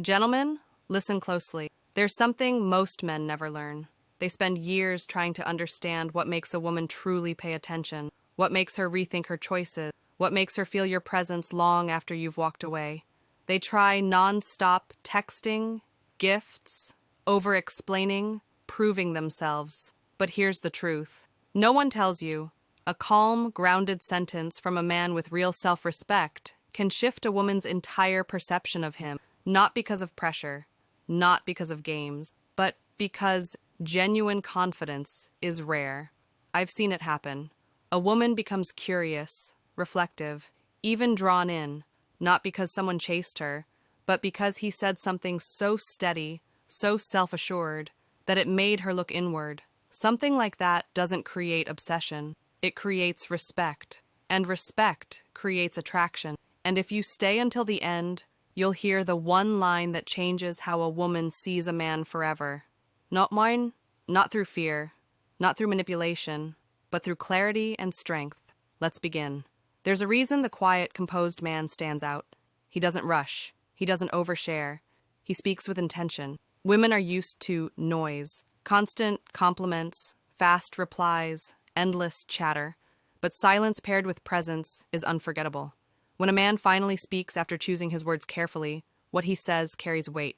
Gentlemen, listen closely. There's something most men never learn. They spend years trying to understand what makes a woman truly pay attention, what makes her rethink her choices, what makes her feel your presence long after you've walked away. They try non-stop texting, gifts, over-explaining, proving themselves. But here's the truth. No one tells you. A calm, grounded sentence from a man with real self-respect can shift a woman's entire perception of him, not because of pressure, not because of games, but because genuine confidence is rare. I've seen it happen. A woman becomes curious, reflective, even drawn in, not because someone chased her, but because he said something so steady, so self-assured, that it made her look inward. Something like that doesn't create obsession. It creates respect, and respect creates attraction. And if you stay until the end, you'll hear the one line that changes how a woman sees a man forever. Not mine, not through fear, not through manipulation, but through clarity and strength. Let's begin. There's a reason the quiet, composed man stands out. He doesn't rush. He doesn't overshare. He speaks with intention. Women are used to noise, constant compliments, fast replies, endless chatter, but silence paired with presence is unforgettable. When a man finally speaks after choosing his words carefully, what he says carries weight.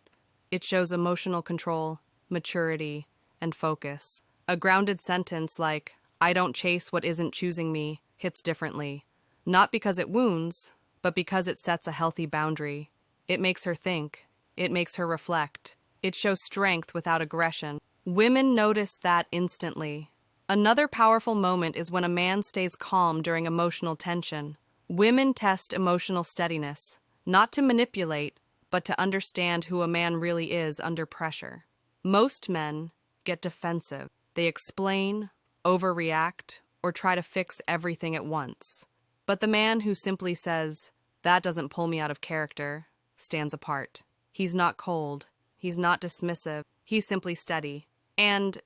It shows emotional control, maturity, and focus. A grounded sentence like, "I don't chase what isn't choosing me," hits differently. Not because it wounds, but because it sets a healthy boundary. It makes her think. It makes her reflect. It shows strength without aggression. Women notice that instantly. Another powerful moment is when a man stays calm during emotional tension. Women test emotional steadiness, not to manipulate, but to understand who a man really is under pressure. Most men get defensive. They explain, overreact, or try to fix everything at once. But the man who simply says, "That doesn't pull me out of character," stands apart. He's not cold. He's not dismissive. He's simply steady. And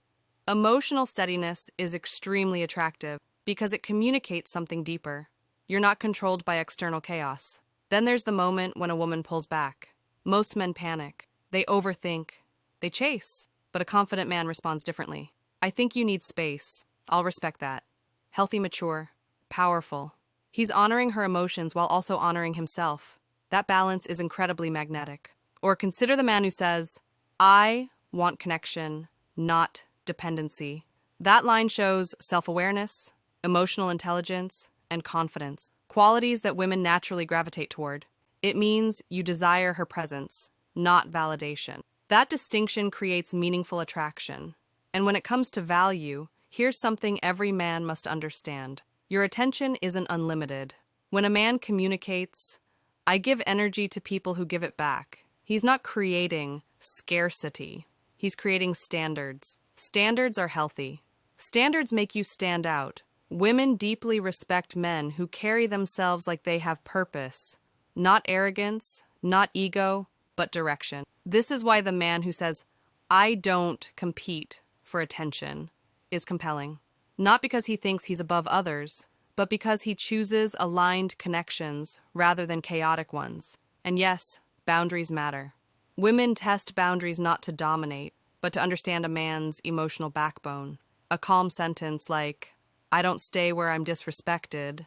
emotional steadiness is extremely attractive because it communicates something deeper. You're not controlled by external chaos. Then there's the moment when a woman pulls back. Most men panic. They overthink. They chase. But a confident man responds differently. "I think you need space. I'll respect that." Healthy, mature, powerful. He's honoring her emotions while also honoring himself. That balance is incredibly magnetic. Or consider the man who says, "I want connection, not dependency." That line shows self-awareness, emotional intelligence, and confidence, qualities that women naturally gravitate toward. It means you desire her presence, not validation. That distinction creates meaningful attraction. And when it comes to value, here's something every man must understand. Your attention isn't unlimited. When a man communicates, "I give energy to people who give it back," he's not creating scarcity. He's creating standards. Standards are healthy. Standards make you stand out. Women deeply respect men who carry themselves like they have purpose. Not arrogance, not ego, but direction. This is why the man who says, "I don't compete for attention," is compelling. Not because he thinks he's above others, but because he chooses aligned connections rather than chaotic ones. And yes, boundaries matter. Women test boundaries not to dominate, but to understand a man's emotional backbone. A calm sentence like, "I don't stay where I'm disrespected,"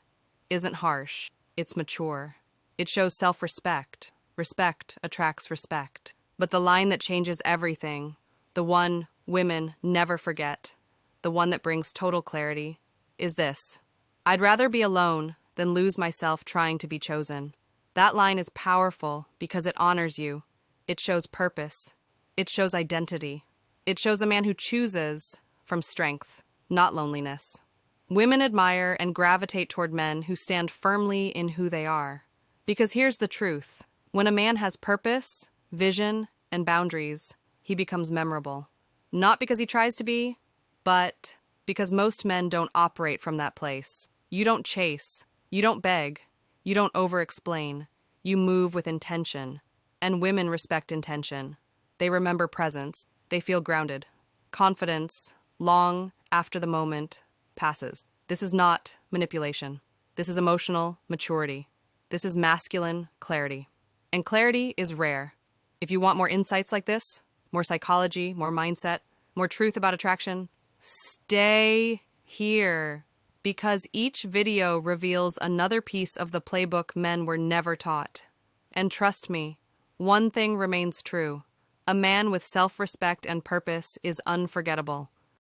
isn't harsh. It's mature. It shows self-respect. Respect attracts respect. But the line that changes everything, the one women never forget, the one that brings total clarity, is this: "I'd rather be alone than lose myself trying to be chosen." That line is powerful because it honors you. It shows purpose. It shows identity. It shows a man who chooses from strength, not loneliness. Women admire and gravitate toward men who stand firmly in who they are. Because here's the truth. When a man has purpose, vision, and boundaries, he becomes memorable. Not because he tries to be, but because most men don't operate from that place. You don't chase. You don't beg. You don't over-explain. You move with intention. And women respect intention. They remember presence. They feel grounded. Confidence, long after the moment passes. This is not manipulation. This is emotional maturity. This is masculine clarity. And clarity is rare. If you want more insights like this, more psychology, more mindset, more truth about attraction, stay here, because each video reveals another piece of the playbook men were never taught. And trust me, one thing remains true. A man with self-respect and purpose is unforgettable.